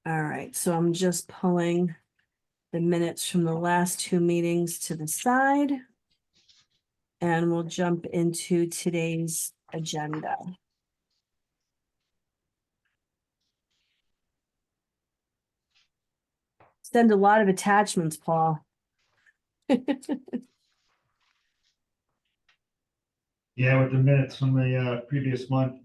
All right, so I'm just pulling the minutes from the last two meetings to the side. And we'll jump into today's agenda. Send a lot of attachments, Paul. Yeah, with the minutes from the previous month.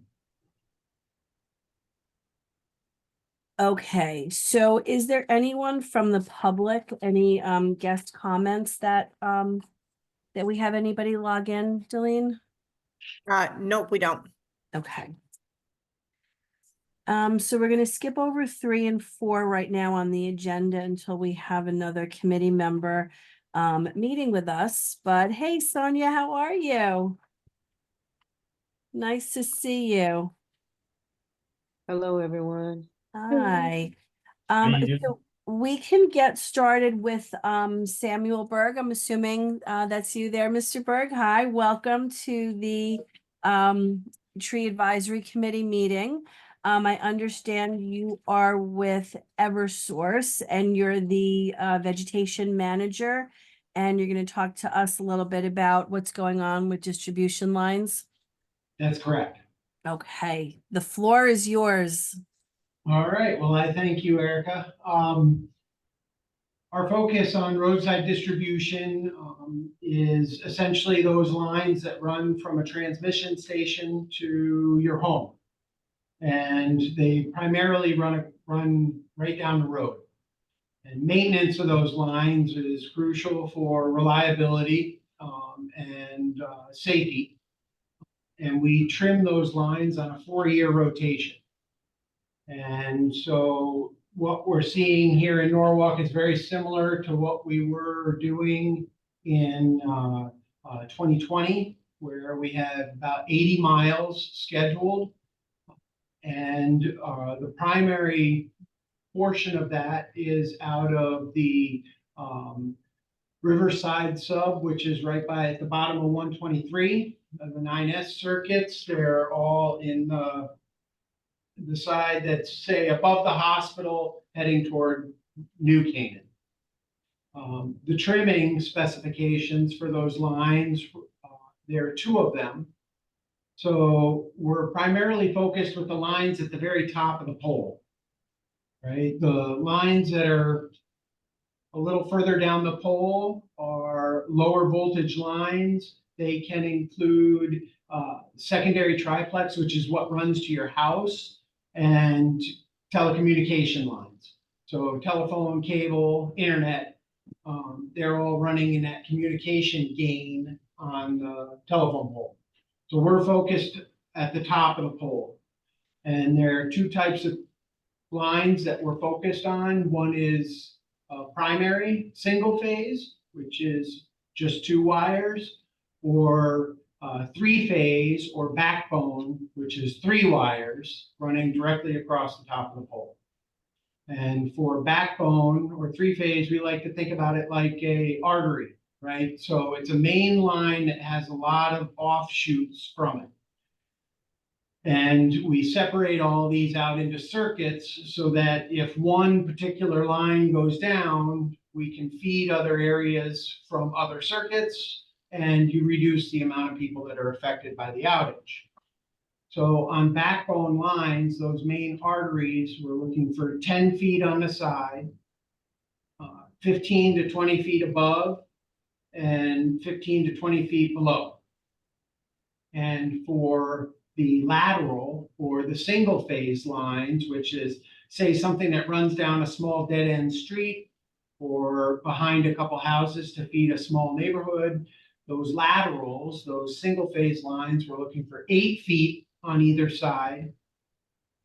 Okay, so is there anyone from the public, any guest comments that we have anybody log in, Delene? Nope, we don't. Okay. So we're gonna skip over 3 and 4 right now on the agenda until we have another committee member meeting with us. But hey, Sonia, how are you? Nice to see you. Hello, everyone. Hi. How you doing? So we can get started with Samuel Berg. I'm assuming that's you there, Mr. Berg. Hi, welcome to the Tree Advisory Committee meeting. I understand you are with Eversource and you're the vegetation manager, and you're going to talk to us a little bit about what's going on with distribution lines. That's correct. Okay, the floor is yours. All right, well, I thank you, Erica. Our focus on roadside distribution is essentially those lines that run from a transmission station to your home. And they primarily run right down the road. And maintenance of those lines is crucial for reliability and safety. And we trim those lines on a 4-year rotation. And so what we're seeing here in Norwalk is very similar to what we were doing in 2020, where we had about 80 miles scheduled. And the primary portion of that is out of the Riverside sub, which is right by at the bottom of 123, the 9S circuits. They're all in the side that's, say, above the hospital heading toward New Canaan. The trimming specifications for those lines, there are 2 of them. So we're primarily focused with the lines at the very top of the pole, right? The lines that are a little further down the pole are lower voltage lines. They can include secondary triplex, which is what runs to your house, and telecommunication lines. So telephone, cable, internet, they're all running in that communication gain on the telephone pole. So we're focused at the top of the pole. And there are 2 types of lines that we're focused on. One is primary single phase, which is just 2 wires, or 3-phase or backbone, which is 3 wires running directly across the top of the pole. And for backbone or 3-phase, we like to think about it like a artery, right? So it's a main line that has a lot of offshoots from it. And we separate all these out into circuits so that if one particular line goes down, we can feed other areas from other circuits, and you reduce the amount of people that are affected by the outage. So on backbone lines, those main arteries, we're looking for 10 feet on the side, 15 to 20 feet above, and 15 to 20 feet below. And for the lateral or the single phase lines, which is, say, something that runs down a small dead end street or behind a couple houses to feed a small neighborhood, those laterals, those single phase lines, we're looking for 8 feet on either side,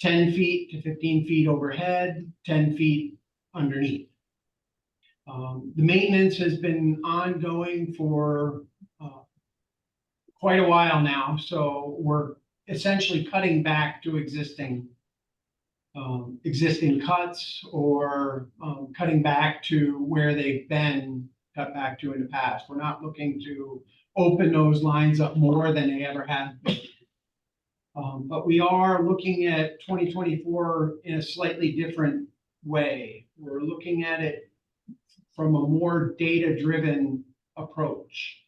10 feet to 15 feet overhead, 10 feet underneath. The maintenance has been ongoing for quite a while now, so we're essentially cutting back to existing cuts, or cutting back to where they've been cut back to in the past. We're not looking to open those lines up more than they ever have been. But we are looking at 2024 in a slightly different way. We're looking at it from a more data-driven approach.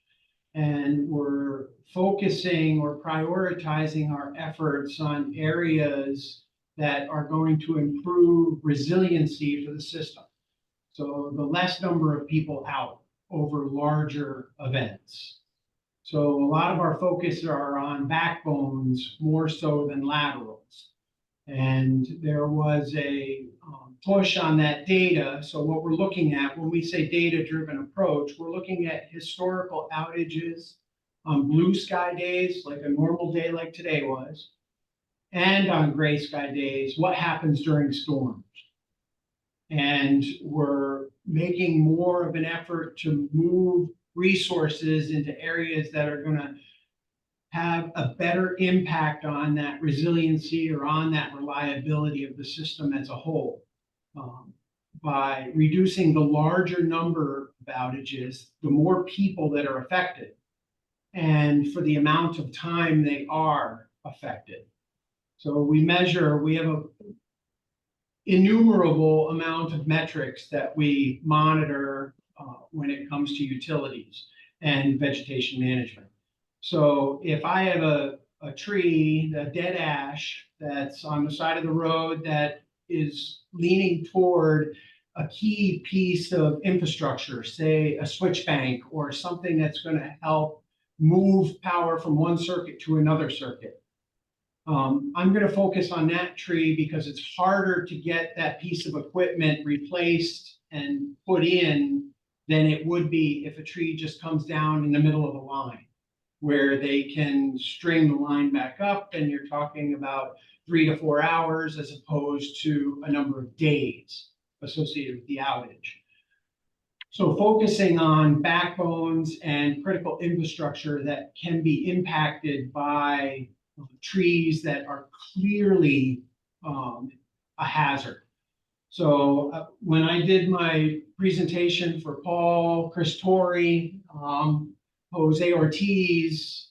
And we're focusing or prioritizing our efforts on areas that are going to improve resiliency for the system. So the less number of people out over larger events. So a lot of our focus are on backbones more so than laterals. And there was a push on that data. So what we're looking at when we say data-driven approach, we're looking at historical outages on blue sky days, like a normal day like today was, and on gray sky days, what happens during storms. And we're making more of an effort to move resources into areas that are going to have a better impact on that resiliency or on that reliability of the system as a whole. By reducing the larger number of outages, the more people that are affected, and for the amount of time they are affected. So we have a innumerable amount of metrics that we monitor when it comes to utilities and vegetation management. So if I have a tree, a dead ash that's on the side of the road that is leaning toward a key piece of infrastructure, say a switch bank or something that's going to help move power from one circuit to another circuit. I'm going to focus on that tree because it's harder to get that piece of equipment replaced and put in than it would be if a tree just comes down in the middle of a line, where they can string the line back up, and you're talking about 3 to 4 hours as opposed to a number of days associated with the outage. So focusing on backbones and critical infrastructure that can be impacted by trees that are clearly a hazard. So when I did my presentation for Paul, Chris Torrey, Jose Ortiz,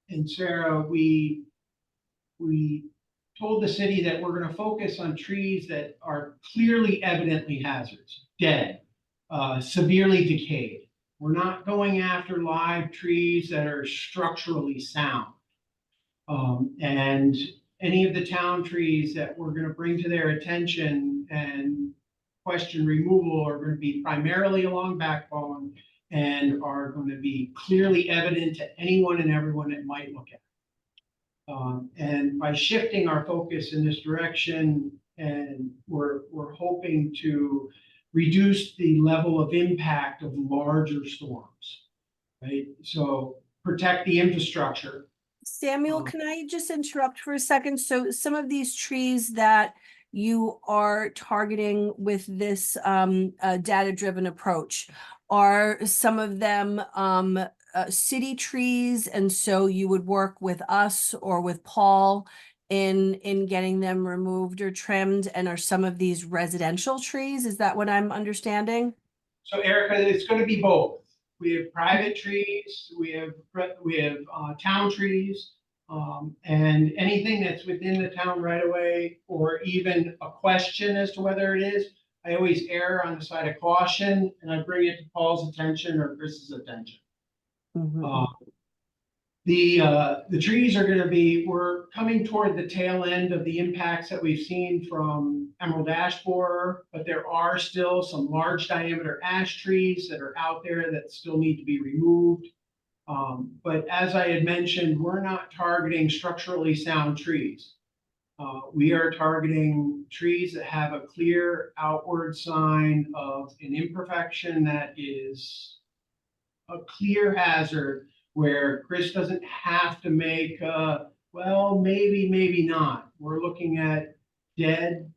and Sarah, we told the city that we're going to focus on trees that are clearly evidently hazards, dead, severely decayed. We're not going after live trees that are structurally sound. And any of the town trees that we're going to bring to their attention and question removal are going to be primarily along backbone and are going to be clearly evident to anyone and everyone that might look at it. And by shifting our focus in this direction, and we're hoping to reduce the level of impact of larger storms, right? So protect the infrastructure. Samuel, can I just interrupt for a second? So some of these trees that you are targeting with this data-driven approach, are some of them city trees, and so you would work with us or with Paul in getting them removed or trimmed? And are some of these residential trees? Is that what I'm understanding? So Erica, it's going to be both. We have private trees, we have town trees, and anything that's within the town right away, or even a question as to whether it is, I always err on the side of caution, and I bring it to Paul's attention or Chris's attention. The trees are going to be, we're coming toward the tail end of the impacts that we've seen from emerald ash borer, but there are still some large diameter ash trees that are out there that still need to be removed. But as I had mentioned, we're not targeting structurally sound trees. We are targeting trees that have a clear outward sign of an imperfection that is a clear hazard, where Chris doesn't have to make, well, maybe, maybe not. We're looking at dead,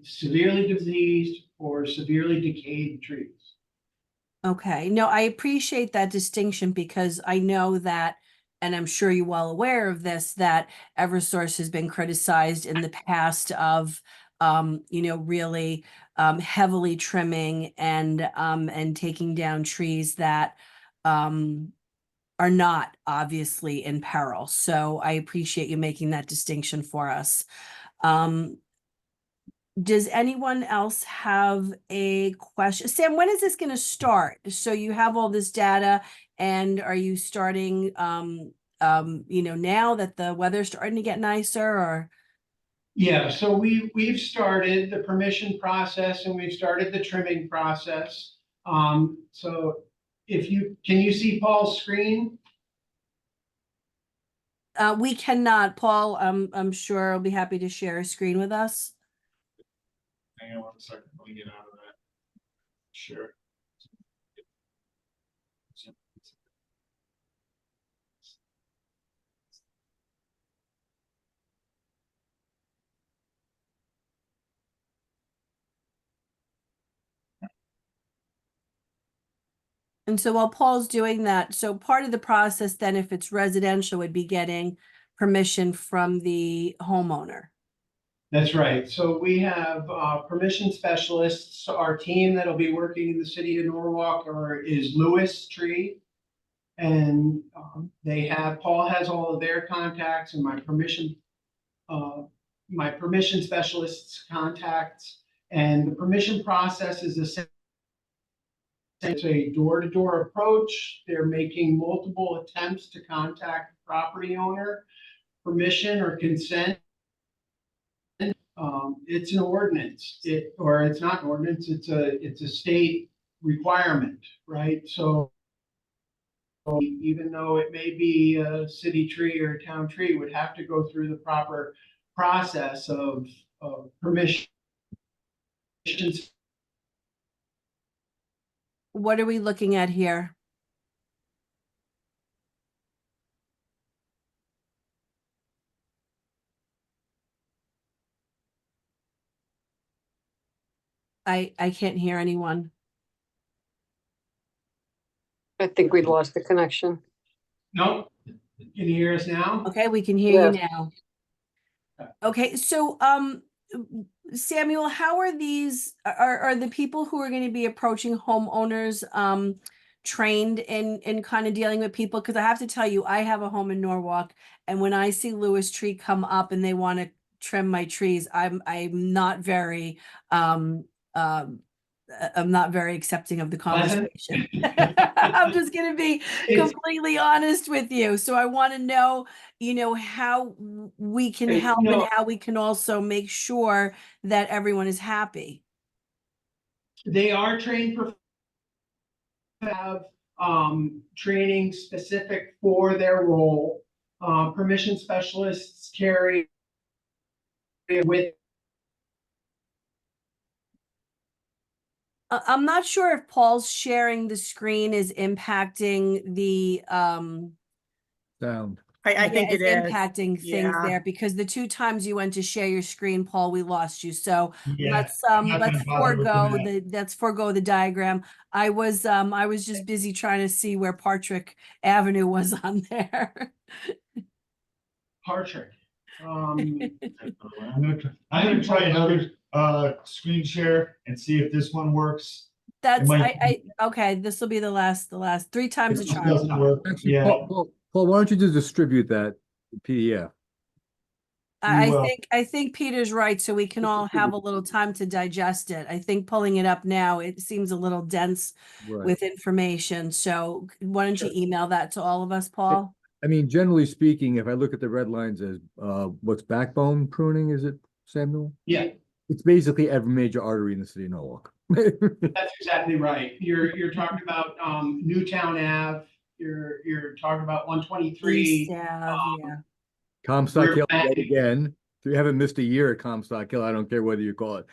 severely diseased, or severely decayed trees. Okay, no, I appreciate that distinction, because I know that, and I'm sure you're well aware of this, that Eversource has been criticized in the past of, really heavily trimming and taking down trees that are not obviously in peril. So I appreciate you making that distinction for us. Does anyone else have a question? Sam, when is this going to start? So you have all this data, and are you starting, now that the weather's starting to get nicer, or? Yeah, so we've started the permission process and we've started the trimming process. So can you see Paul's screen? We cannot. Paul, I'm sure will be happy to share a screen with us. Hang on one second, let me get out of that. Sure. And so while Paul's doing that, so part of the process then, if it's residential, would be getting permission from the homeowner. That's right. So we have permission specialists. Our team that'll be working in the city of Norwalk is Lewis Tree. And Paul has all of their contacts and my permission specialists' contacts. And the permission process is the same. It's a door-to-door approach. They're making multiple attempts to contact the property owner, permission or consent. It's an ordinance, it's not an ordinance, it's a state requirement, right? So even though it may be a city tree or a town tree, it would have to go through the proper process of permission. What are we looking at here? I can't hear anyone. I think we've lost the connection. No, can you hear us now? Okay, we can hear you Yes. now. Okay, so Samuel, how are these, are the people who are going to be approaching homeowners trained in kind of dealing with people? Because I have to tell you, I have a home in Norwalk, and when I see Lewis Tree come up and they want to trim my trees, I'm not very I'm not very accepting of the conversation. I'm just going to be completely honest with you. So I want to know, how we can help and how we can also make sure that everyone is happy. They are trained have training specific for their role. Permission specialists carry with. I'm not sure if Paul's sharing the screen is impacting the I yeah, think it it's is. impacting things Yeah. there, because the 2 times you went to share your screen, Paul, we lost you. So Yeah, let's not gonna bother with that. let's forego the diagram. I was just busy trying to see where Partridge Avenue was on there. Partridge. I'm gonna try another screen share and see if this one works. That's might- okay, this will be the last 3 times If the this charm. doesn't work, Actually, yeah, Paul, why don't you just distribute that PDF? I will. I think Peter's right, so we can all have a little time to digest it. I think pulling it up now, it seems a little dense Right. with information. So why don't you email that to all of us, Paul? I mean, generally speaking, if I look at the red lines as what's backbone pruning, is it, Samuel? Yeah, It's basically every major artery in the city of Norwalk. that's exactly right. You're talking about Newtown Ave. You're talking about 123. East Ave, yeah. Comstock We're Hill back. yet again. If you haven't missed a year at Comstock Hill, I don't care whether you call it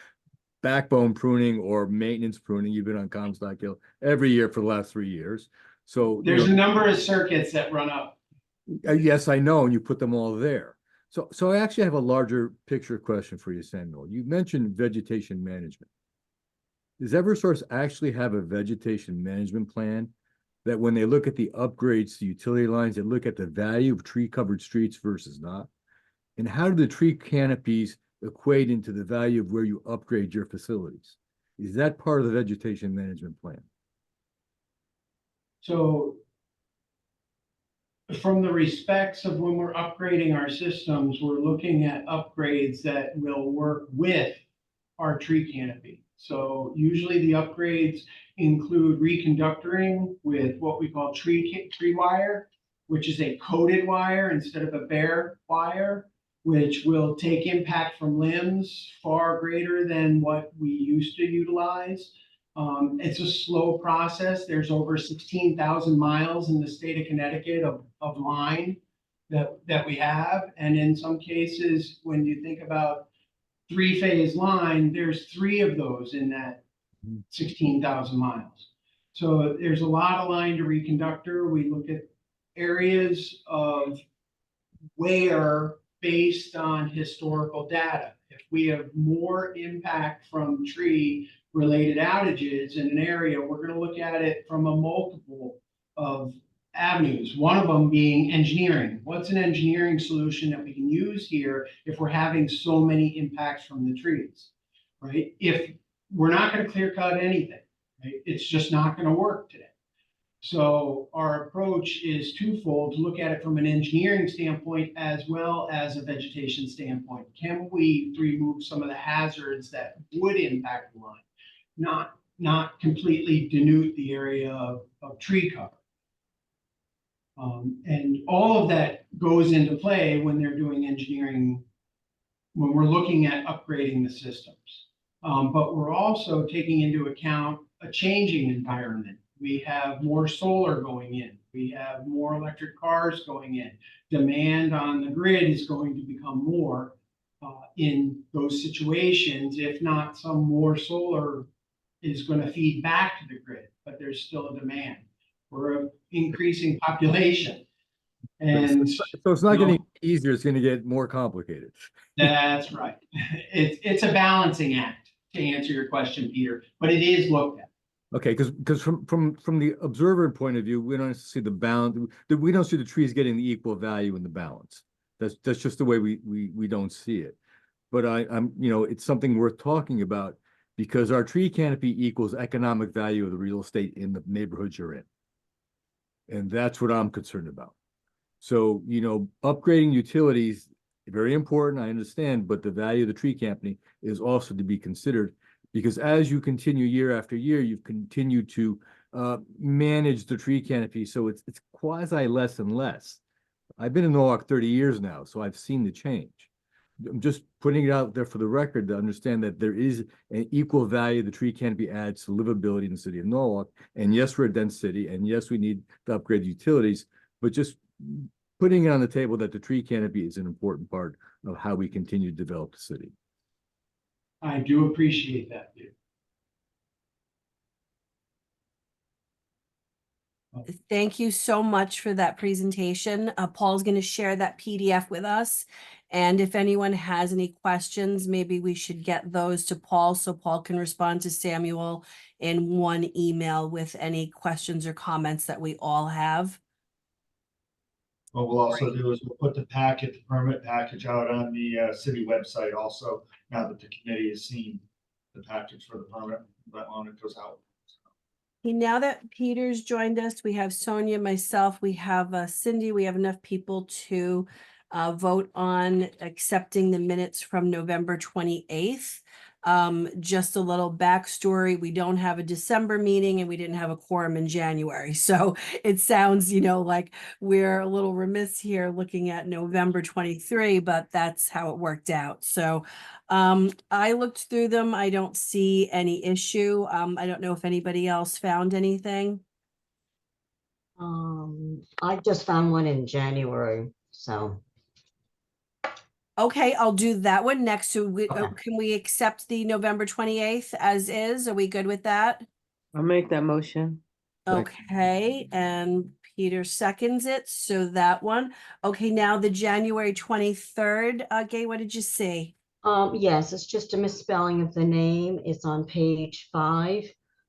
backbone pruning or maintenance pruning. You've been on Comstock Hill every year for the last 3 years. So There's a number of circuits that run up. yes, I know, and you put them all there. So I actually have a larger picture question for you, Samuel. You mentioned vegetation management. Does Eversource actually have a vegetation management plan that when they look at the upgrades to utility lines, they look at the value of tree covered streets versus not? And how do the tree canopies equate into the value of where you upgrade your facilities? Is that part of the vegetation management plan? So from the respects of when we're upgrading our systems, we're looking at upgrades that will work with our tree canopy. So usually the upgrades include reconductoring with what we call tree wire, which is a coated wire instead of a bare wire, which will take impact from limbs far greater than what we used to utilize. It's a slow process. There's over 16,000 miles in the state of Connecticut of line that we have. And in some cases, when you think about three-phase line, there's 3 of those in that 16,000 miles. So there's a lot of line to reconductor. We look at areas of where, based on historical data, if we have more impact from tree-related outages in an area, we're going to look at it from a multiple of avenues, one of them being engineering. What's an engineering solution that we can use here if we're having so many impacts from the trees, right? If we're not going to clear cut anything, right? It's just not going to work today. So our approach is twofold, to look at it from an engineering standpoint as well as a vegetation standpoint. Can we remove some of the hazards that would impact the line, not completely denude the area of tree cover? And all of that goes into play when they're doing engineering, when we're looking at upgrading the systems. But we're also taking into account a changing environment. We have more solar going in. We have more electric cars going in. Demand on the grid is going to become more in those situations. If not, some more solar is going to feed back to the grid, but there's still a demand. We're an increasing population. And So it's not getting easier, it's gonna get more complicated. that's right. It's a balancing act, to answer your question, Peter, but it is looked at. Okay, because from the observer point of view, we don't see the balance, we don't see the trees getting the equal value in the balance. That's just the way we don't see it. But I'm, it's something worth talking about, because our tree canopy equals economic value of the real estate in the neighborhoods you're in. And that's what I'm concerned about. So, upgrading utilities, very important, I understand, but the value of the tree canopy is also to be considered, because as you continue year after year, you've continued to manage the tree canopy. So it's quasi less and less. I've been in Norwalk 30 years now, so I've seen the change. I'm just putting it out there for the record to understand that there is an equal value the tree canopy adds to livability in the city of Norwalk. And yes, we're a dense city, and yes, we need to upgrade utilities, but just putting it on the table that the tree canopy is an important part of how we continue to develop the city. I do appreciate that, Peter. Thank you so much for that presentation. Paul's going to share that PDF with us. And if anyone has any questions, maybe we should get those to Paul so Paul can respond to Samuel in one email with any questions or comments that we all have. What we'll also do is we'll put the permit package out on the city website also, now that the committee has seen the package for the permit, that when it goes out. Okay, now that Peter's joined us, we have Sonia, myself, we have Cindy, we have enough people to vote on accepting the minutes from November 28th. Just a little backstory, we don't have a December meeting and we didn't have a quorum in January. So it sounds, like we're a little remiss here looking at November 23, but that's how it worked out. So I looked through them. I don't see any issue. I don't know if anybody else found anything. I just found one in January, so. Okay, I'll do that one next. So Okay. can we accept the November 28th as is? Are we good with that? I'll make that motion. Okay, and Peter seconds it, so that one. Okay, now the January 23rd, Gay, what did you see? Yes, it's just a misspelling of the name. It's on page 5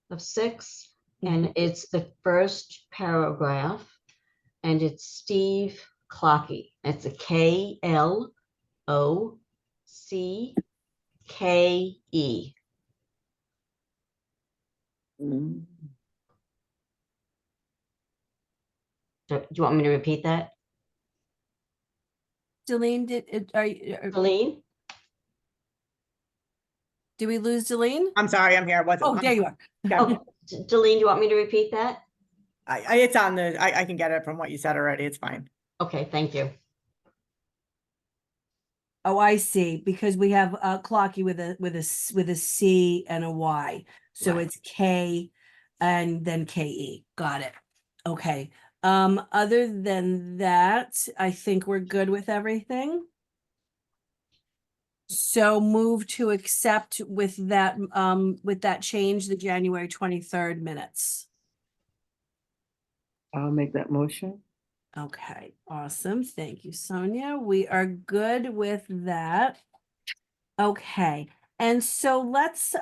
of 6, and it's the first paragraph, and it's Steve Clocky. It's a K-L-O-C-K-E. Do you want me to repeat that? Delene, Colleen? Did we lose Delene? I'm sorry, I'm here. I wasn't. Oh, there you are. Yeah. Oh, Delene, do you want me to repeat that? It's on I can get it from what you said already. It's fine. Okay, thank you. Oh, I see, because we have Clocky with a C and a Y. So Right. it's K and then KE. Got it. Okay. Other than that, I think we're good with everything. So move to accept with that change, the January 23rd minutes. I'll make that motion. Okay, awesome. Thank you, Sonia. We are good with that. Okay, and so let's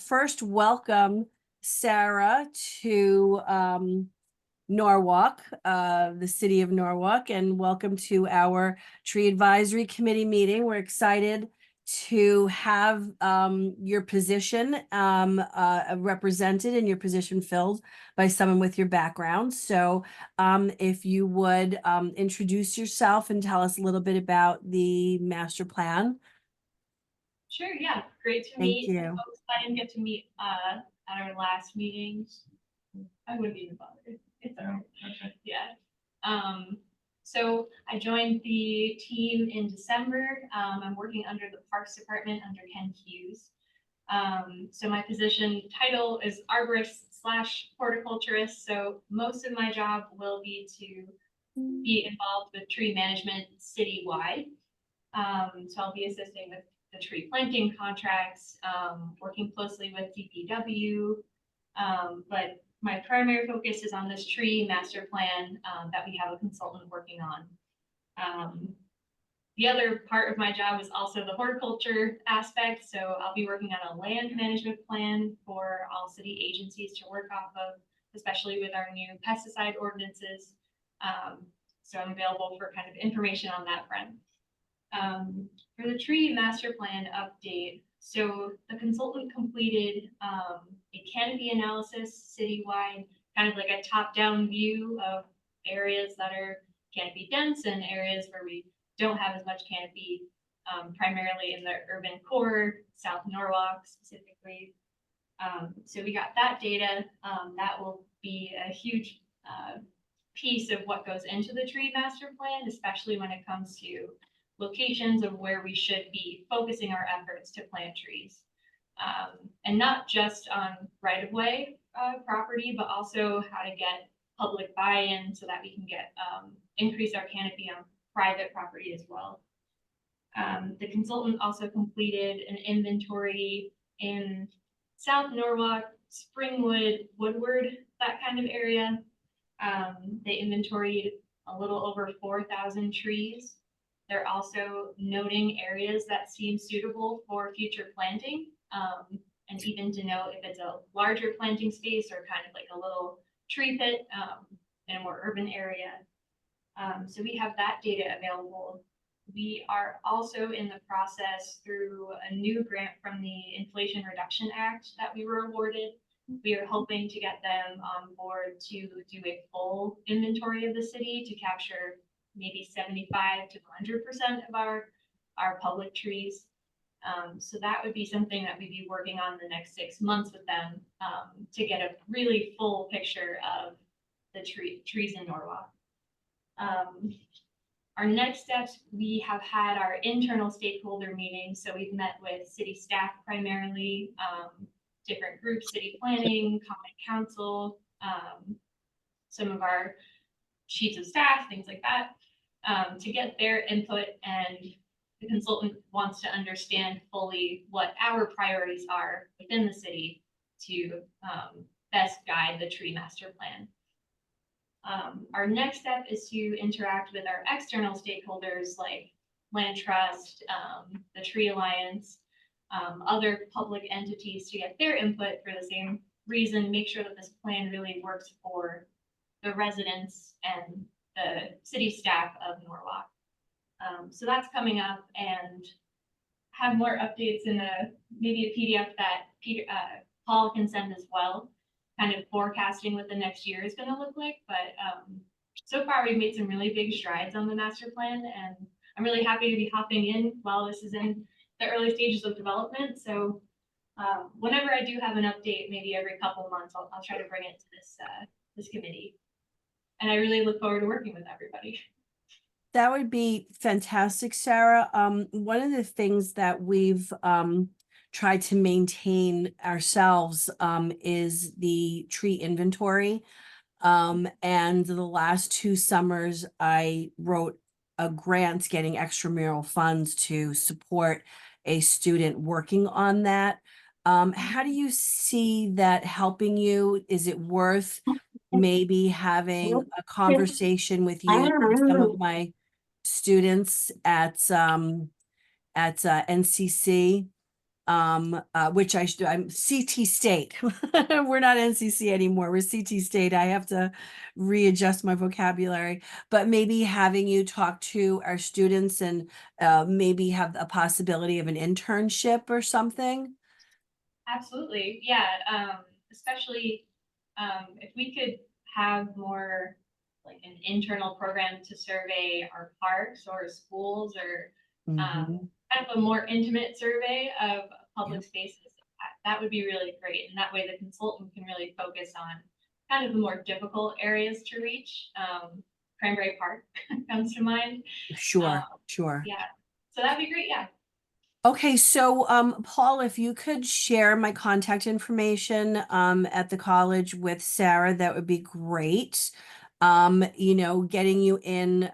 first welcome Sarah to Norwalk, the city of Norwalk, and welcome to our Tree Advisory Committee meeting. We're excited to have your position represented and your position filled by someone with your background. So if you would introduce yourself and tell us a little bit about the master plan. Sure, yeah, great to Thank meet the you. folks I didn't get to meet at our last meetings. I wouldn't even bother. It's all right. Yeah. So I joined the team in December. I'm working under the Parks Department under Ken Hughes. So my position title is arborist/horticulturist. So most of my job will be to be involved with tree management citywide. So I'll be assisting with the tree planting contracts, working closely with DPW. But my primary focus is on this tree master plan that we have a consultant working on. The other part of my job is also the horticulture aspect. So I'll be working on a land management plan for all city agencies to work off of, especially with our new pesticide ordinances. So I'm available for kind of information on that front. For the tree master plan update, so the consultant completed a canopy analysis citywide, kind of like a top-down view of areas that are canopy dense and areas where we don't have as much canopy, primarily in the urban core, South Norwalk specifically. So we got that data. That will be a huge piece of what goes into the tree master plan, especially when it comes to locations of where we should be focusing our efforts to plant trees. And not just on right-of-way property, but also how to get public buy-in so that we can get increase our canopy on private property as well. The consultant also completed an inventory in South Norwalk, Springwood, Woodward, that kind of area. They inventoried a little over 4,000 trees. They're also noting areas that seem suitable for future planting, and even to know if it's a larger planting space or kind of like a little tree pit in a more urban area. So we have that data available. We are also in the process through a new grant from the Inflation Reduction Act that we were awarded. We are hoping to get them on board to do a full inventory of the city to capture maybe 75 to 100% of our public trees. So that would be something that we'd be working on the next 6 months with them to get a really full picture of the trees in Norwalk. Our next steps, we have had our internal stakeholder meetings. So we've met with city staff primarily, different groups, city planning, common council, some of our chiefs of staff, things like that, to get their input. And the consultant wants to understand fully what our priorities are within the city to best guide the tree master plan. Our next step is to interact with our external stakeholders like Land Trust, the Tree Alliance, other public entities to get their input for the same reason, make sure that this plan really works for the residents and the city staff of Norwalk. So that's coming up, and have more updates in maybe a PDF that Paul can send as well, kind of forecasting what the next year is going to look like. But so far we've made some really big strides on the master plan, and I'm really happy to be hopping in while this is in the early stages of development. So whenever I do have an update, maybe every couple of months, I'll try to bring it to this committee. And I really look forward to working with everybody. That would be fantastic, Sarah. One of the things that we've tried to maintain ourselves is the tree inventory. And the last 2 summers, I wrote a grant getting extramural funds to support a student working on that. How do you see that helping you? Is it worth maybe having a conversation with you and some of my students at NCC, which I'm CT State. We're not NCC anymore. We're CT State. I have to readjust my vocabulary, but maybe having you talk to our students and maybe have a possibility of an internship or something. Absolutely, yeah. Especially if we could have more like an internal program to survey our parks or schools, or kind of a more intimate survey of public spaces. That would be really great. And that way the consultant can really focus on kind of the more difficult areas to reach. Cranberry Park comes to mind. Sure, sure. Yeah, so that'd be great, yeah. Okay, so Paul, if you could share my contact information at the college with Sarah, that would be great. You know, getting you in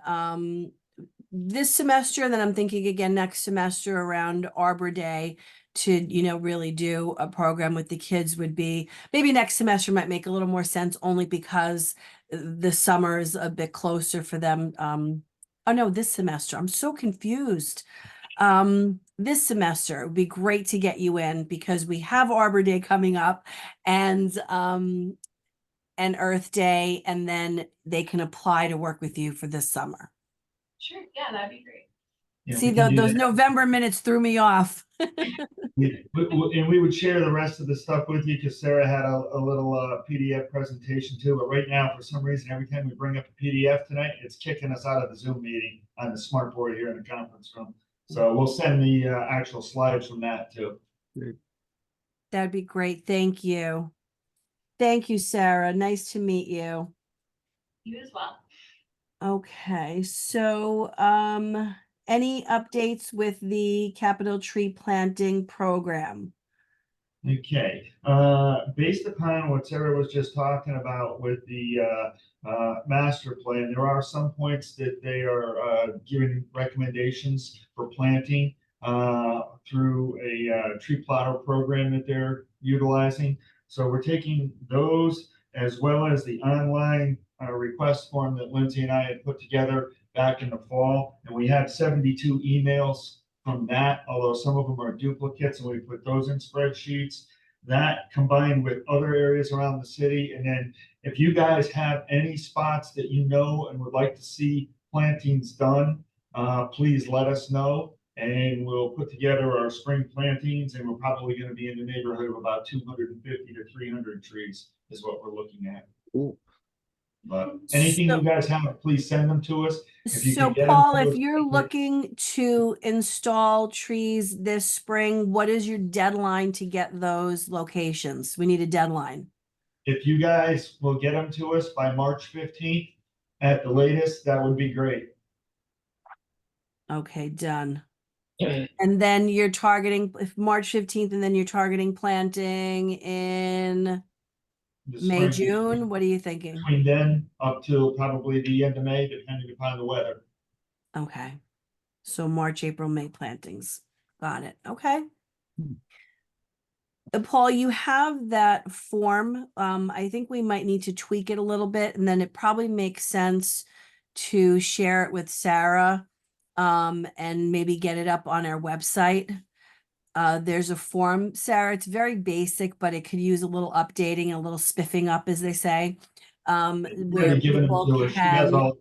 this semester, then I'm thinking again next semester around Arbor Day to, you know, really do a program with the kids would be, maybe next semester might make a little more sense only because the summer is a bit closer for them. Oh no, this semester, I'm so confused. This semester it would be great to get you in because we have Arbor Day coming up and Earth Day, and then they can apply to work with you for this summer. Sure, yeah, that'd be great. Yeah, See, we can do those that. November minutes threw me off. And we would share the rest of the stuff with you because Sarah had a little PDF presentation too. But right now, for some reason, every time we bring up a PDF tonight, it's kicking us out of the Zoom meeting on the smart board here in the conference room. So we'll send the actual slides from that too. That'd be great. Thank you. Thank you, Sarah. Nice to meet you. You as well. Okay, so any updates with the capital tree planting program? Okay, based upon what Sarah was just talking about with the master plan, there are some points that they are giving recommendations for planting through a tree plotter program that they're utilizing. So we're taking those as well as the online request form that Lindsay and I had put together back in the fall. And we have 72 emails from that, although some of them are duplicates, and we put those in spreadsheets. That combined with other areas around the city. And then if you guys have any spots that you know and would like to see plantings done, please let us know. And we'll put together our spring plantings, and we're probably going to be in the neighborhood of about 250 to 300 trees is what we're looking at. Cool. But anything So- you guys have, please send them to us. If you So could get Paul, them to if us you're quickly. looking to install trees this spring, what is your deadline to get those locations? We need a deadline. If you guys will get them to us by March 15th at the latest, that would be great. Okay, done. And then you're targeting if March 15th, and then you're targeting planting in The May, spring, June. What are you thinking? Between then up till probably the end of May, depending upon the weather. Okay. So March, April, May plantings. Got it. Okay. Paul, you have that form. I think we might need to tweak it a little bit, and then it probably makes sense to share it with Sarah, and maybe get it up on our website. There's a form, Sarah, it's very basic, but it could use a little updating, a little spiffing up, as they say. Where Already given them people to us. She has can all,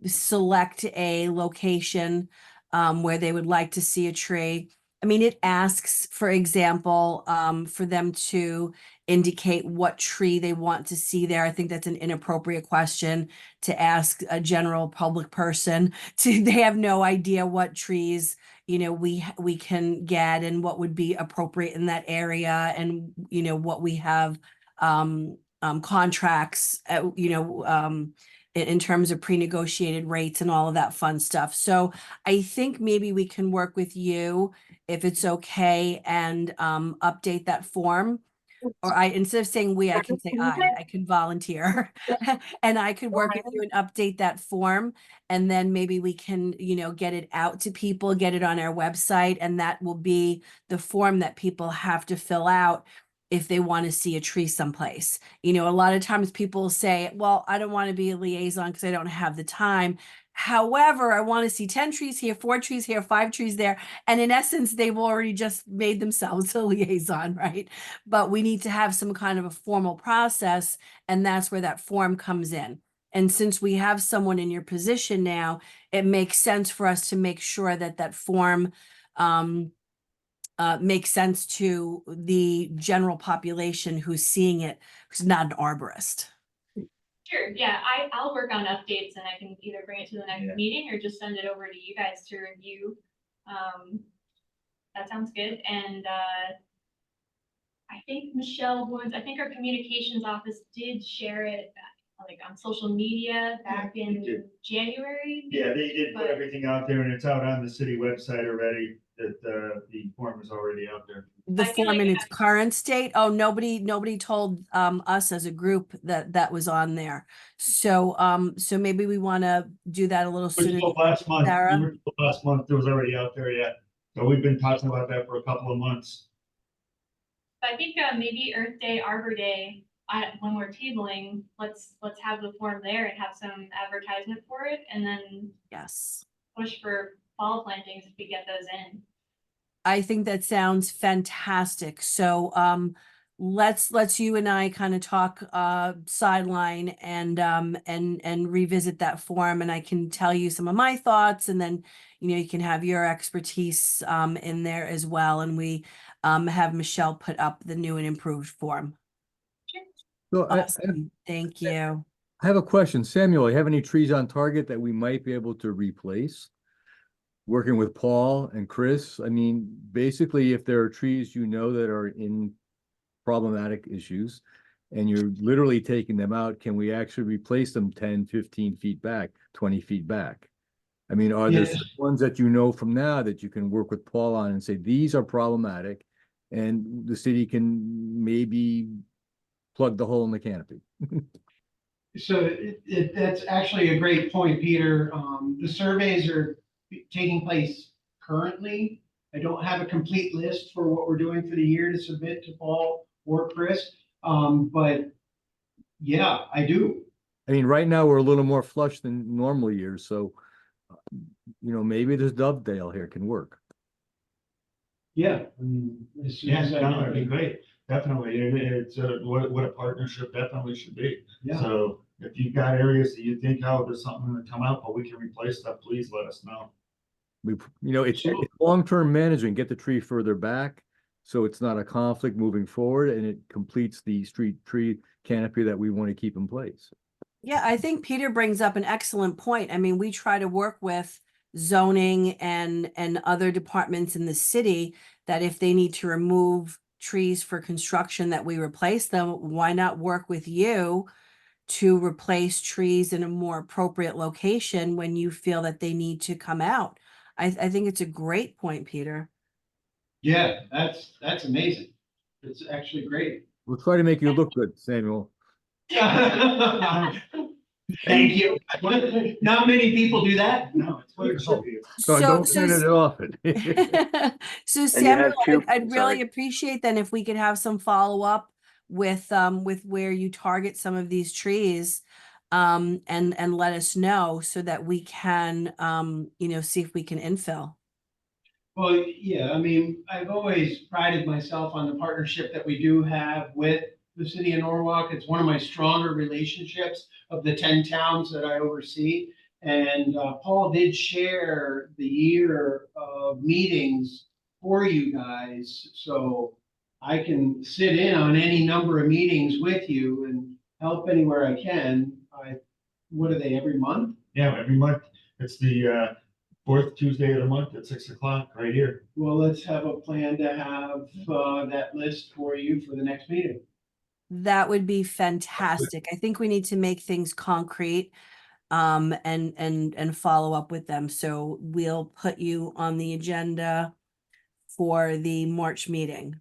select a location where they would like to see a tree. I mean, it asks, for example, for them to indicate what tree they want to see there. I think that's an inappropriate question to ask a general public person. They have no idea what trees, we can get and what would be appropriate in that area, and what we have contracts, in terms of pre-negotiated rates and all of that fun stuff. So I think maybe we can work with you, if it's okay, and update that form. Or instead of saying we, I can say I can volunteer. And I could work with you and update that form. And then maybe we can, get it out to people, get it on our website, and that will be the form that people have to fill out if they want to see a tree someplace. A lot of times people say, well, I don't want to be a liaison because I don't have the time. However, I want to see 10 trees here, 4 trees here, 5 trees there. And in essence, they've already just made themselves a liaison, right? But we need to have some kind of a formal process, and that's where that form comes in. And since we have someone in your position now, it makes sense for us to make sure that that form makes sense to the general population who's seeing it, who's not an arborist. Sure, yeah, I'll work on updates, and I can either bring it to the next Yeah. meeting or just send it over to you guys to review. That sounds good, and I think Michelle Woods, I think our communications office did share it like on social media back they in did. January. Yeah, they did put But- everything out there, and it's out on the city website already, that the form is already out there. The I feel form like in its current state? Oh, nobody told us as a group that was on there. So so maybe we want to do that a little Which sooner. was last month, Sarah? we were told last month, it was already out there, yeah. So we've been talking about that for a couple of months. I think maybe Earth Day, Arbor Day, when we're tabling, let's have the form there and have some advertisement for it, and then Yes. push for fall plantings if we get those in. I think that sounds fantastic. So let's you and I kind of talk sideline and revisit that form, and I can tell you some of my thoughts, and then you can have your expertise in there as well, and we have Michelle put up the new and improved form. So Awesome. Thank you. I have a question. Samuel, you have any trees on target that we might be able to replace? Working with Paul and Chris, I mean, basically, if there are trees that are in problematic issues and you're literally taking them out, can we actually replace them 10, 15 feet back, 20 feet back? I mean, are there Yes. some ones that from now that you can work with Paul on and say, these are problematic, and the city can maybe plug the hole in the canopy? So that's actually a great point, Peter. The surveys are taking place currently. I don't have a complete list for what we're doing for the year to submit to Paul or Chris. But yeah, I do. I mean, right now, we're a little more flush than normal years, so maybe this Dovedale here can work. Yeah. I mean, as soon Yeah, as I no, get that'd be the- great, definitely, it's what a partnership definitely should be. Yeah. So if you've got areas that you think, oh, there's something to come out, but we can replace that, please let us know. It's Absolutely. long-term management, get the tree further back, so it's not a conflict moving forward, and it completes the street tree canopy that we want to keep in place. Yeah, I think Peter brings up an excellent point. I mean, we try to work with zoning and other departments in the city that if they need to remove trees for construction, that we replace them. Why not work with you to replace trees in a more appropriate location when you feel that they need to come out? I think it's a great point, Peter. Yeah, that's amazing. It's actually great. We'll try to make you look good, Samuel. Thank you. Not many people do that. No, it's what it should be. So don't turn it often. So Samuel, two- I'd sorry. really appreciate then if we could have some follow-up with where you target some of these trees, and let us know so that we can, see if we can infill. Well, yeah, I mean, I've always prided myself on the partnership that we do have with the city of Norwalk. It's one of my stronger relationships of the 10 towns that I oversee. And Paul did share the year of meetings for you guys, so I can sit in on any number of meetings with you and help anywhere I can. What are they, every month? Yeah, every month. It's the fourth Tuesday of the month at 6 o'clock right here. Well, let's have a plan to have that list for you for the next meeting. That would be fantastic. I think we need to make things concrete and follow up with them. So we'll put you on the agenda for the March meeting.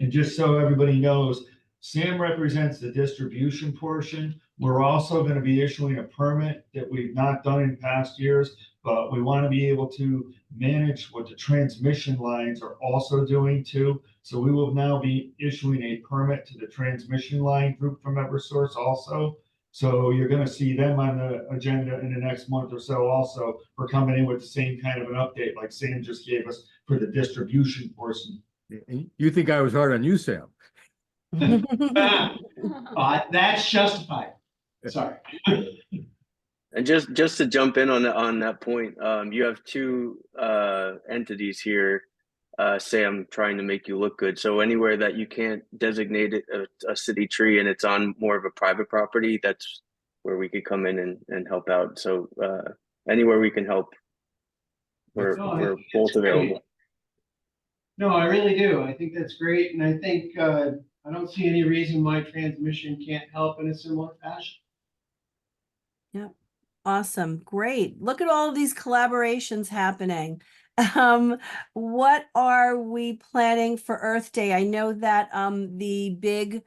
And just so everybody knows, Sam represents the distribution portion. We're also going to be issuing a permit that we've not done in past years, but we want to be able to manage what the transmission lines are also doing too. So we will now be issuing a permit to the transmission line group from Eversource also. So you're going to see them on the agenda in the next month or so also. We're coming in with the same kind of an update like Sam just gave us for the distribution portion. And you think I was hard on you, Sam? That's justified. Sorry. And just to jump in on that point, you have two entities here, Sam, trying to make you look good. So anywhere that you can't designate it a city tree and it's on more of a private property, that's where we could come in and help out. So anywhere we can help, we're both available. No, I really do. I think that's great. And I think I don't see any reason why transmission can't help in a similar fashion. Awesome. Great. Look at all of these collaborations happening. What are we planning for Earth Day? I know that the big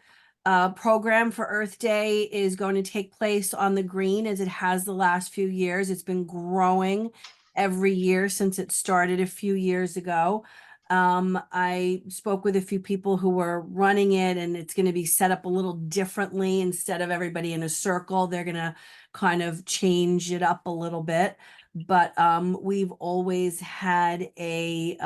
program for Earth Day is going to take place on the green as it has the last few years. It's been growing every year since it started a few years ago. I spoke with a few people who were running it, and it's going to be set up a little differently. Instead of everybody in a circle, they're going to kind of change it up a little bit. But we've always had a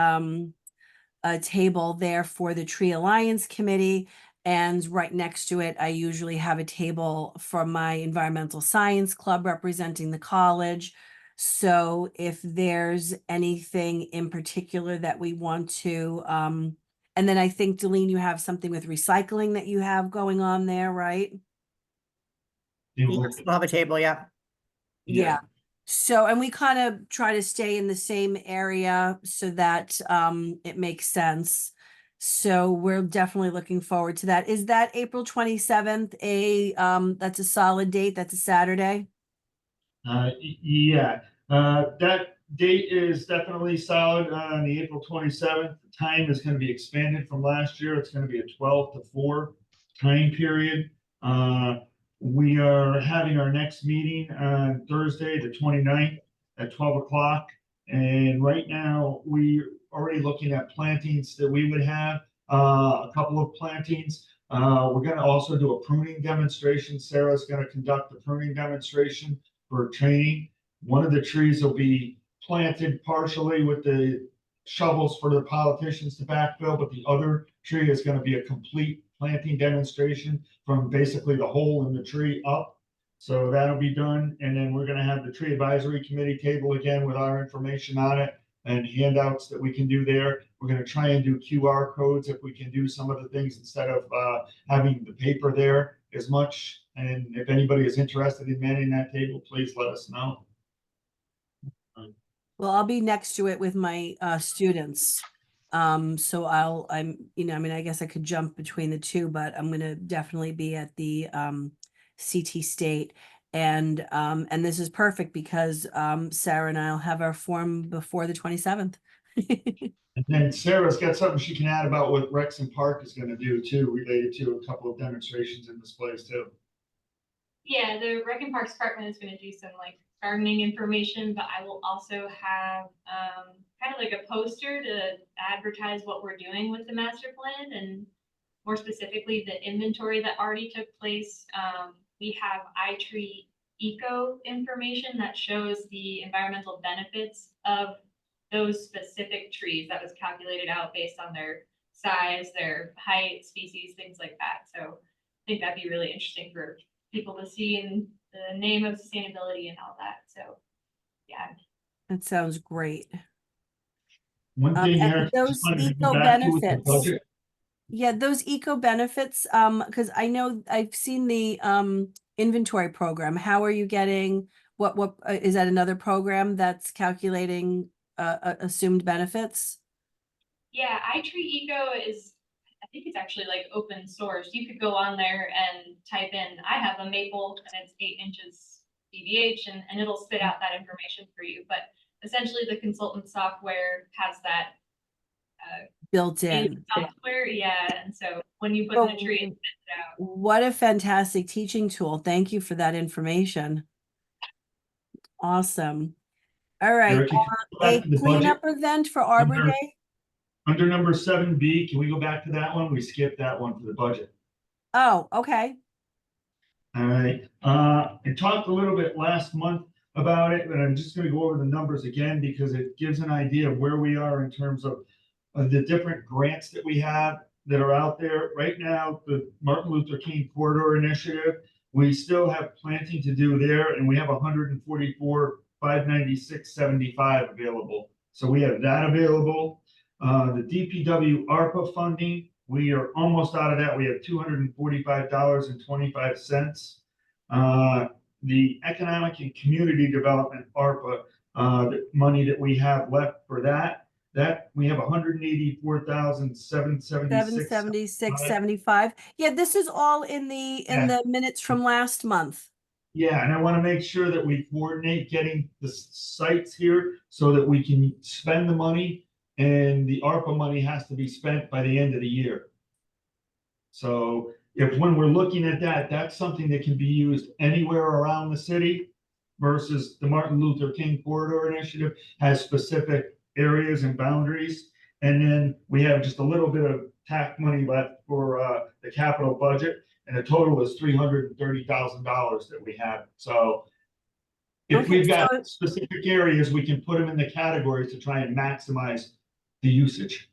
table there for the Tree Alliance Committee. And right next to it, I usually have a table for my Environmental Science Club representing the college. So if there's anything in particular that we want to, and then I think, Delene, you have something with recycling that you have going on there, right? Yes, we'll have a table, yeah. Yeah. So, and we kind of try to stay in the same area so that it makes sense. So we're definitely looking forward to that. Is that April 27th that's a solid date? That's a Saturday? Yeah, that date is definitely solid on the April 27th. The time is going to be expanded from last year. It's going to be a 12 to 4 time period. We are having our next meeting on Thursday, the 29th at 12 o'clock. And right now we're already looking at plantings that we would have, a couple of plantings. We're going to also do a pruning demonstration. Sarah's going to conduct the pruning demonstration for training. One of the trees will be planted partially with the shovels for the politicians to backfill, but the other tree is going to be a complete planting demonstration from basically the hole in the tree up. So that'll be done. And then we're going to have the tree advisory committee table again with our information on it and handouts that we can do there. We're going to try and do QR codes if we can do some of the things instead of having the paper there as much. And if anybody is interested in manning that table, please let us know. Well, I'll be next to it with my students. So I guess I could jump between the two, but I'm gonna definitely be at the CT State. And this is perfect because Sarah and I'll have our form before the 27th. And then Sarah's got something she can add about what Rexon Park is going to do too, related to a couple of demonstrations in this place too. Yeah, the Rec and Parks Department is gonna do some like gardening information, but I will also have kind of like a poster to advertise what we're doing with the master plan and more specifically the inventory that already took place. We have iTree Eco information that shows the environmental benefits of those specific trees that was calculated out based on their size, their height, species, things like that. So I think that'd be really interesting for people to see in the name of sustainability and all that. So yeah. That sounds great. One thing, and Eric, I just those wanted to go eco back to with the benefits. budget. Yeah, those eco benefits, because I know I've seen the inventory program. How are you getting, what, is that another program that's calculating assumed benefits? Yeah, iTree Eco is, I think it's actually like open source. You could go on there and type in, I have a maple and it's 8 inches DBH and it'll spit out that information for you. But essentially the consultant software has that Built in in. software. Yeah, and so when you put in a tree, it Oh, spits it out. what a fantastic teaching tool. Thank you for that information. Awesome. All right, Eric, if you go back a to the budget, cleanup event for Arbor Under- Day? under number 7B, can we go back to that one? We skipped that one for the budget. Oh, okay. All right, I talked a little bit last month about it, but I'm just gonna go over the numbers again because it gives an idea of where we are in terms of the different grants that we have that are out there. Right now, the Martin Luther King Corridor Initiative, we still have planting to do there, and we have 144,596.75 available. So we have that available. The DPW ARPA funding, we are almost out of that. We have $245.25. The Economic and Community Development ARPA, the money that we have left for that we have 184,776. 776.75. Yeah, this is all in the minutes from last month. Yeah, and I want to make sure that we coordinate getting the sites here so that we can spend the money, and the ARPA money has to be spent by the end of the year. So when we're looking at that, that's something that can be used anywhere around the city versus the Martin Luther King Corridor Initiative has specific areas and boundaries. And then we have just a little bit of TAC money left for the capital budget. And the total is $330,000 that we have. So if Okay, we've got so- specific areas, we can put them in the categories to try and maximize the usage.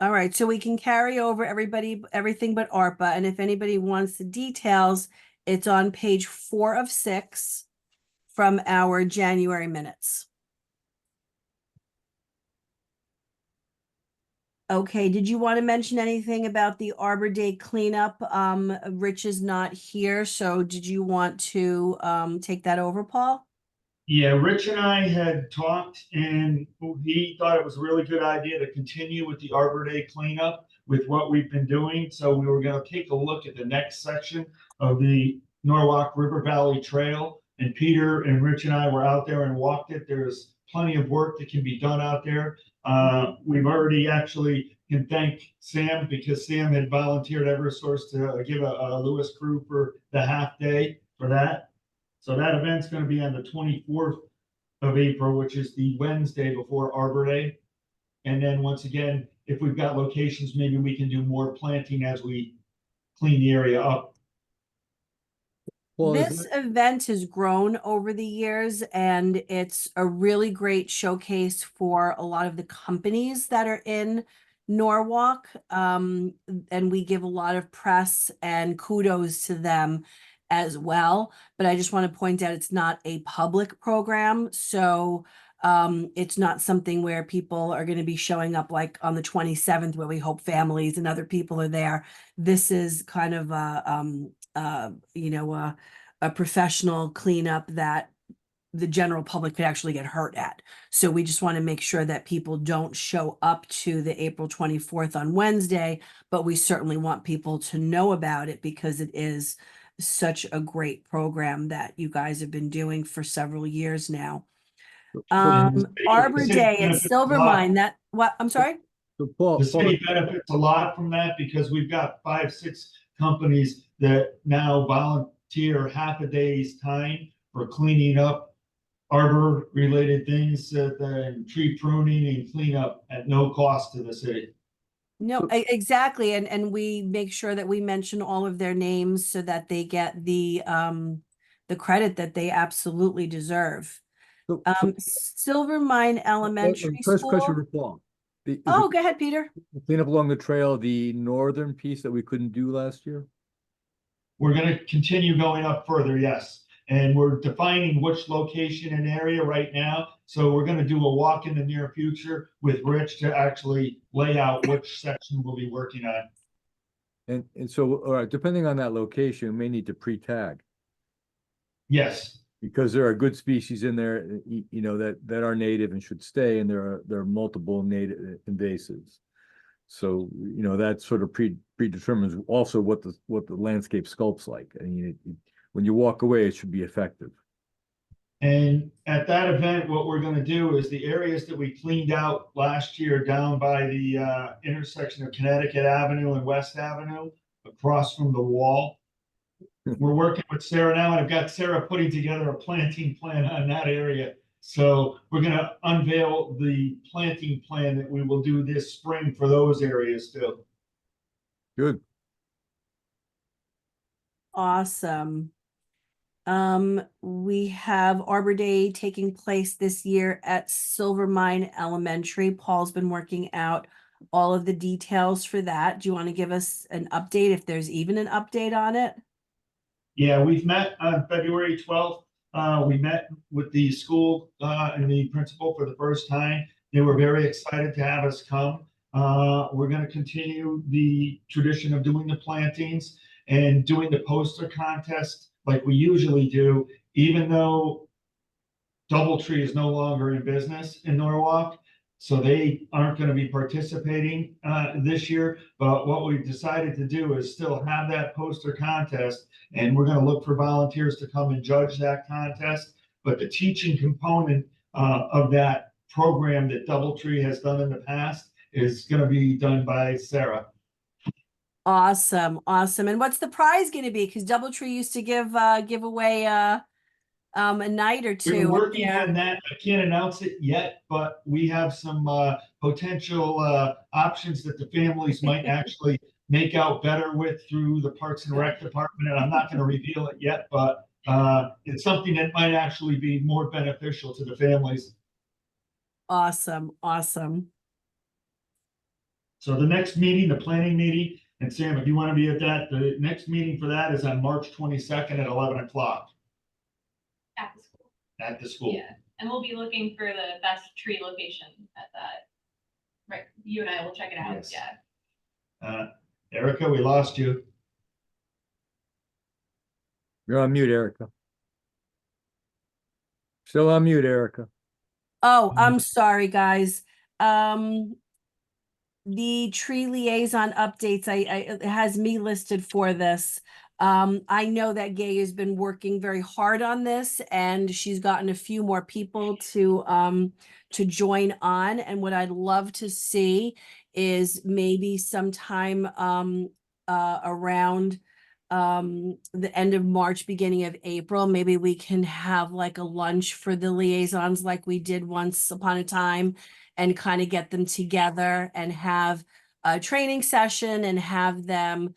All right, so we can carry over everything but ARPA, and if anybody wants the details, it's on page 4 of 6 from our January minutes. Okay, did you want to mention anything about the Arbor Day cleanup? Rich is not here, so did you want to take that over, Paul? Yeah, Rich and I had talked, and he thought it was a really good idea to continue with the Arbor Day cleanup with what we've been doing. So we were going to take a look at the next section of the Norwalk River Valley Trail. And Peter and Rich and I were out there and walked it. There's plenty of work that can be done out there. We've already actually can thank Sam because Sam had volunteered Eversource to give a Lewis crew for the half day for that. So that event's going to be on the 24th of April, which is the Wednesday before Arbor Day. And then once again, if we've got locations, maybe we can do more planting as we clean the area up. Well, This event has grown over the years, and it's a really great showcase for a lot of the companies that are in Norwalk. And we give a lot of press and kudos to them as well. But I just want to point out it's not a public program. So it's not something where people are going to be showing up like on the 27th, where we hope families and other people are there. This is kind of a professional cleanup that the general public could actually get hurt at. So we just want to make sure that people don't show up to the April 24th on Wednesday, but we certainly want people to know about it because it is such a great program that you guys have been doing for several years now. Arbor Day at Silvermine, I'm sorry? So Paul, The city benefits a lot from that because we've got 5-6 companies that now volunteer half a day's time for cleaning up arbor related things, and tree pruning and cleanup at no cost to the city. No, exactly. And we make sure that we mention all of their names so that they get the credit that they absolutely deserve. Silvermine Elementary First question School. for Paul. Oh, go ahead, Peter. Clean up along the trail, the northern piece that we couldn't do last year? We're going to continue going up further, yes. And we're defining which location and area right now. So we're gonna do a walk in the near future with Rich to actually lay out which section we'll be working on. And so, all right, depending on that location, we may need to pre-tag. Yes, Because there are good species in there, you know, that are native and should stay, and there are multiple native invasives. So, you know, that sort of predetermines also what the landscape sculpt's like. I mean, when you walk away, it should be effective. and at that event, what we're gonna do is the areas that we cleaned out last year down by the intersection of Connecticut Avenue and West Avenue, across from the wall. We're working with Sarah now, and I've got Sarah putting together a planting plan on that area. So we're gonna unveil the planting plan that we will do this spring for those areas too. Good. Awesome. We have Arbor Day taking place this year at Silvermine Elementary. Paul's been working out all of the details for that. Do you want to give us an update, if there's even an update on it? Yeah, we've met on February 12th. We met with the school and the principal for the first time. They were very excited to have us come. We're going to continue the tradition of doing the plantings and doing the poster contest like we usually do, even though DoubleTree is no longer in business in Norwalk. So they aren't going to be participating this year. But what we've decided to do is still have that poster contest, and we're going to look for volunteers to come and judge that contest. But the teaching component of that program that DoubleTree has done in the past is going to be done by Sarah. Awesome, awesome. And what's the prize going to be? Because DoubleTree used to give away a night or two. We're working on that. I can't announce it yet, but we have some potential options that the families might actually make out better with through the Parks and Rec department. And I'm not going to reveal it yet, but it's something that might actually be more beneficial to the families. Awesome, awesome. So the next meeting, the planning meeting, and Sam, if you want to be at that, the next meeting for that is on March 22nd at 11 o'clock At the school. at the school. Yeah, and we'll be looking for the best tree location at that. Right, you and I will check it out, Yes. yeah. Erica, we lost you. You're on mute, Erica. Still on mute, Erica. Oh, I'm sorry, guys. The tree liaison updates, it has me listed for this. I know that Gay has been working very hard on this, and she's gotten a few more people to join on. And what I'd love to see is maybe sometime around the end of March, beginning of April, maybe we can have like a lunch for the liaisons like we did once upon a time, and kind of get them together and have a training session and have them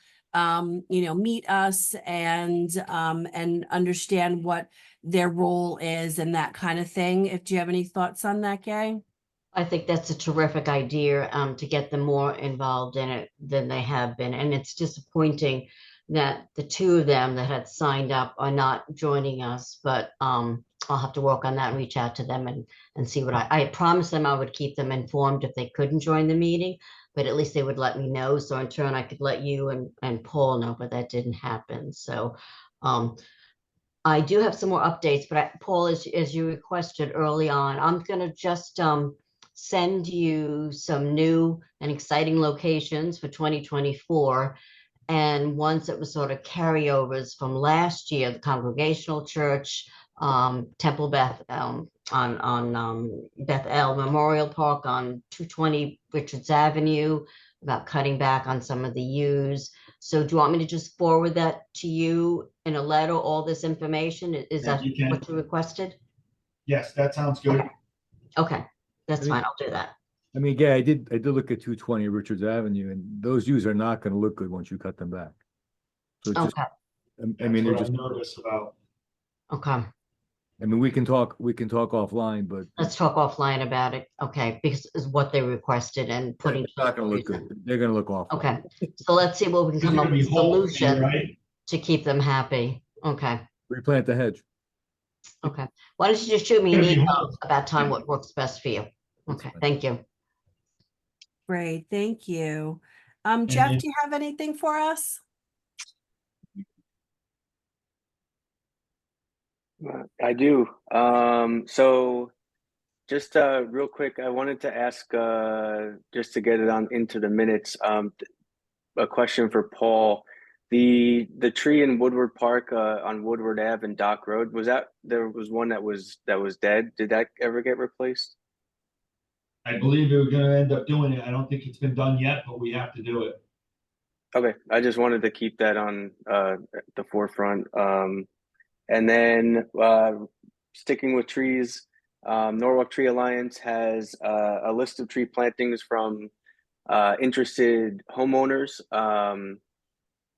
meet us and understand what their role is and that kind of thing. Do you have any thoughts on that, Gay? I think that's a terrific idea, to get them more involved in it than they have been. And it's disappointing that the two of them that had signed up are not joining us, but I'll have to work on that and reach out to them and see what I promised them I would keep them informed if they couldn't join the meeting, but at least they would let me know. So in turn, I could let you and Paul know, but that didn't happen. So I do have some more updates, but Paul, as you requested early on, I'm going to just send you some new and exciting locations for 2024. And ones that were sort of carryovers from last year, the Congregational Church, Temple Beth on Beth El Memorial Park on 220 Richards Avenue, about cutting back on some of the U's. So do you want me to just forward that to you in a letter, all this information? Is Yeah, that you can. what you requested? Yes, that sounds good. Okay, that's I think- fine. I'll do that. I mean, yeah, I did look at 220 Richards Avenue, and those views are not going to look good once you cut them back. So it's just, Okay, I mean, they're That's just, what I'm nervous about. okay. I mean, we can talk offline, but Let's talk offline about it. Okay, because it's what they requested and putting. it's not going to look good. They're going to look awful. Okay, so let's see what we can There's come up gonna be with a holes, solution right? to keep them happy. Okay, Replant the hedge. Okay, why don't you just shoot me an Gonna be email home. about time what works best for you? That's Okay, fine. thank you. Great, thank you. And Jeff, then- do you have anything for us? I do. So just real quick, I wanted to ask just to get it on into the minutes, a question for Paul. The tree in Woodward Park on Woodward Ave and Dock Road, there was one that was dead? Did that ever get replaced? I believe we were gonna end up doing it. I don't think it's been done yet, but we have to do it. Okay, I just wanted to keep that on the forefront. And then sticking with trees, Norwalk Tree Alliance has a list of tree plantings from interested homeowners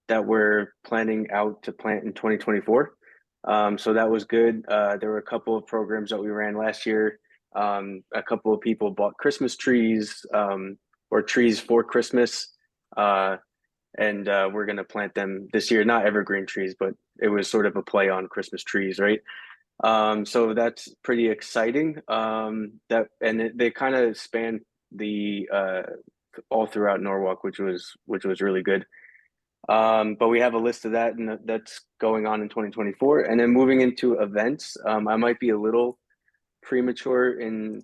that we're planning out to plant in 2024. So that was good. There were a couple of programs that we ran last year. A couple of people bought Christmas trees or trees for Christmas. And we're going to plant them this year, not evergreen trees, but it was sort of a play on Christmas trees, right? So that's pretty exciting. They kind of span the all throughout Norwalk, which was really good. But we have a list of that, and that's going on in 2024. And then moving into events, I might be a little premature in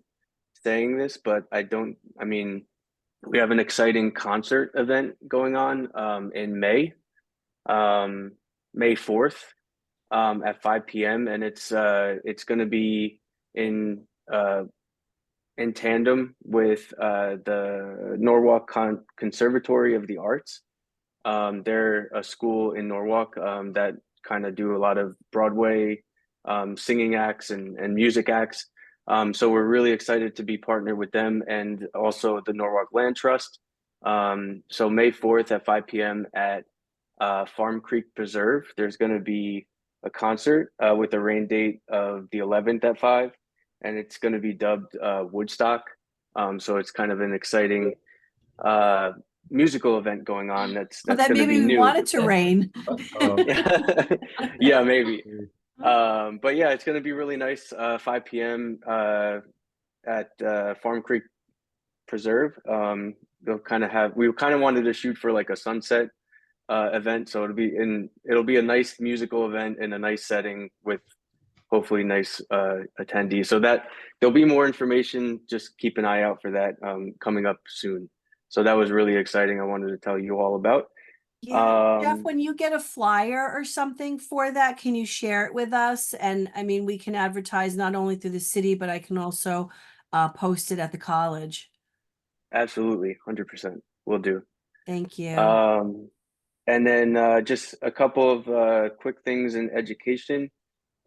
saying this, but I mean, we have an exciting concert event going on in May, May 4th, at 5 p.m. And it's going to be in tandem with the Norwalk Conservatory of the Arts. They're a school in Norwalk that kind of do a lot of Broadway singing acts and music acts. So we're really excited to be partnered with them and also the Norwalk Land Trust. So May 4th at 5 p.m. at Farm Creek Preserve, there's going to be a concert with a rain date of the 11th at 5, and it's going to be dubbed Woodstock. So it's kind of an exciting musical event going on that's Well, going then to be maybe we new. want it to rain. Yeah, maybe. But yeah, it's going to be really nice. 5 p.m. At Farm Creek Preserve. They'll kind of we kind of wanted to shoot for like a sunset event, so it'll be a nice musical event in a nice setting with hopefully nice attendees. So that there'll be more information. Just keep an eye out for that coming up soon. So that was really exciting. I wanted to tell you all about. Yeah, Jeff, when you get a flyer or something for that, can you share it with us? And I mean, we can advertise not only through the city, but I can also post it at the college. Absolutely, 100%. Will do. Thank you. And then just a couple of quick things in education.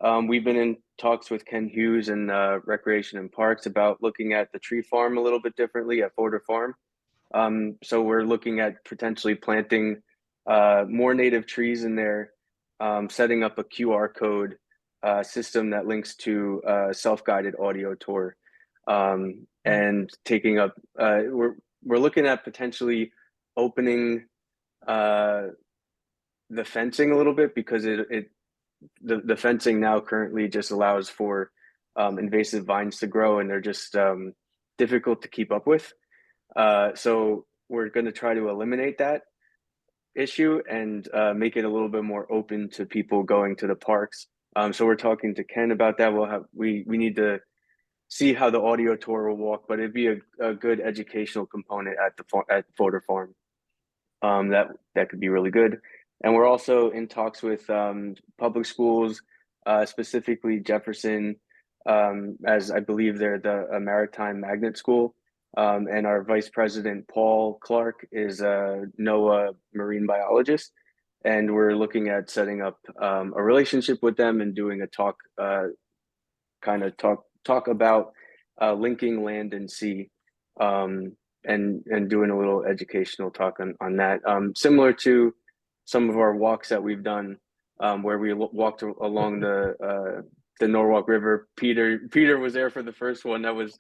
We've been in talks with Ken Hughes and Recreation and Parks about looking at the tree farm a little bit differently at Fodor Farm. So we're looking at potentially planting more native trees in there, setting up a QR code system that links to a self-guided audio tour, and taking up. We're looking at potentially opening the fencing a little bit because the fencing now currently just allows for invasive vines to grow, and they're just difficult to keep up with. So we're going to try to eliminate that issue and make it a little bit more open to people going to the parks. So we're talking to Ken about that. We need to see how the audio tour will walk, but it'd be a good educational component at Fodor Farm. That could be really good. And we're also in talks with public schools, specifically Jefferson, as I believe they're the maritime magnet school. And our vice president, Paul Clark, is a NOAA marine biologist. And we're looking at setting up a relationship with them and doing a talk about linking land and sea, and doing a little educational talk on that. Similar to some of our walks that we've done, where we walked along the Norwalk River. Peter was there for the first one. That was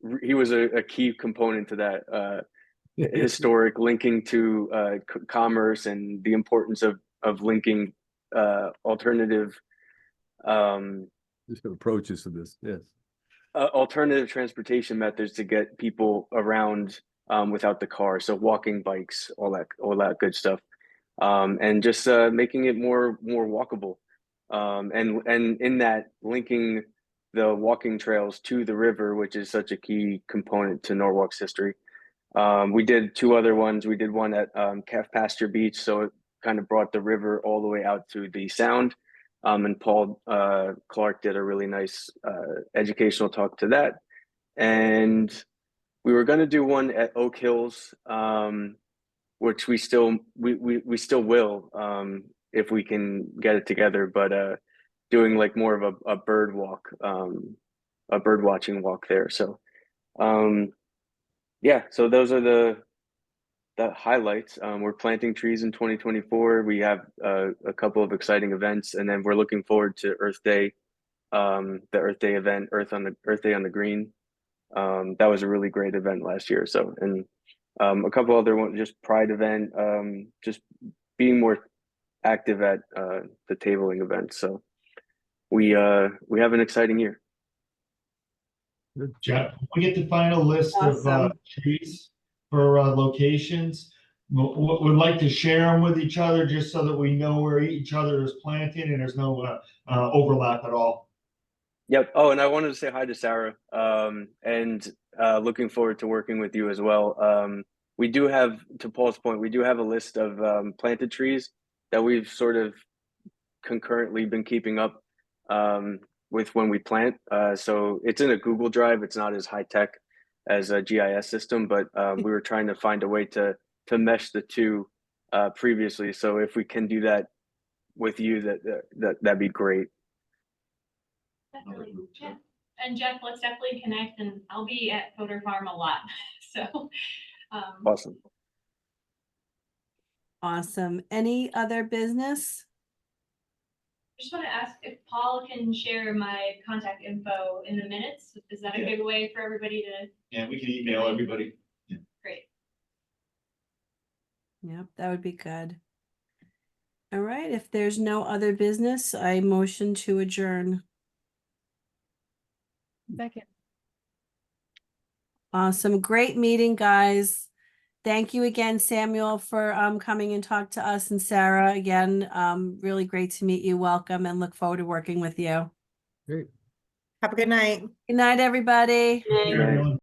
he was a key component to that historic linking to commerce and the importance of linking alternative Just approaches to this, yes. Alternative transportation methods to get people around without the car. So walking, bikes, all that good stuff. And just making it more walkable. And in that, linking the walking trails to the river, which is such a key component to Norwalk's history. We did 2 other ones. We did one at Calf Pasture Beach, so it kind of brought the river all the way out to the Sound. And Paul Clark did a really nice educational talk to that. And we were going to do one at Oak Hills, which we still will if we can get it together. But doing like more of a bird walk, a bird watching walk there. So yeah, so those are the highlights. We're planting trees in 2024. We have a couple of exciting events, and then we're looking forward to Earth Day, the Earth Day event, Earth Day on the Green. That was a really great event last year. So, and a couple other ones, just Pride event, just being more active at the tabling events. So we have an exciting year. Jeff, when we get the final list of Awesome. trees for locations, would like to share them with each other just so that we know where each other is planting and there's no overlap at all. Yep. Oh, and I wanted to say hi to Sarah, and looking forward to working with you as well. We do have, to Paul's point, we do have a list of planted trees that we've sort of concurrently been keeping up with when we plant. So it's in a Google Drive. It's not as high tech as a GIS system, but we were trying to find a way to mesh the two previously. So if we can do that with you, that'd be great. Definitely, yeah. And Jeff, let's definitely connect, and I'll be at Coder Farm a lot, so. Awesome. Awesome. Any other business? Just want to ask if Paul can share my contact info in the minutes. Is that a Yeah. good way for everybody to? Yeah, we can email everybody. Great. Yep, that would be good. All right, if there's no other business, I motion to adjourn. Second. Awesome, great meeting, guys. Thank you again, Samuel, for coming and talk to us, and Sarah, again, really great to meet you. Welcome, and look forward to working with you. Great. Have a good night. Good night, everybody. Yay. Everyone.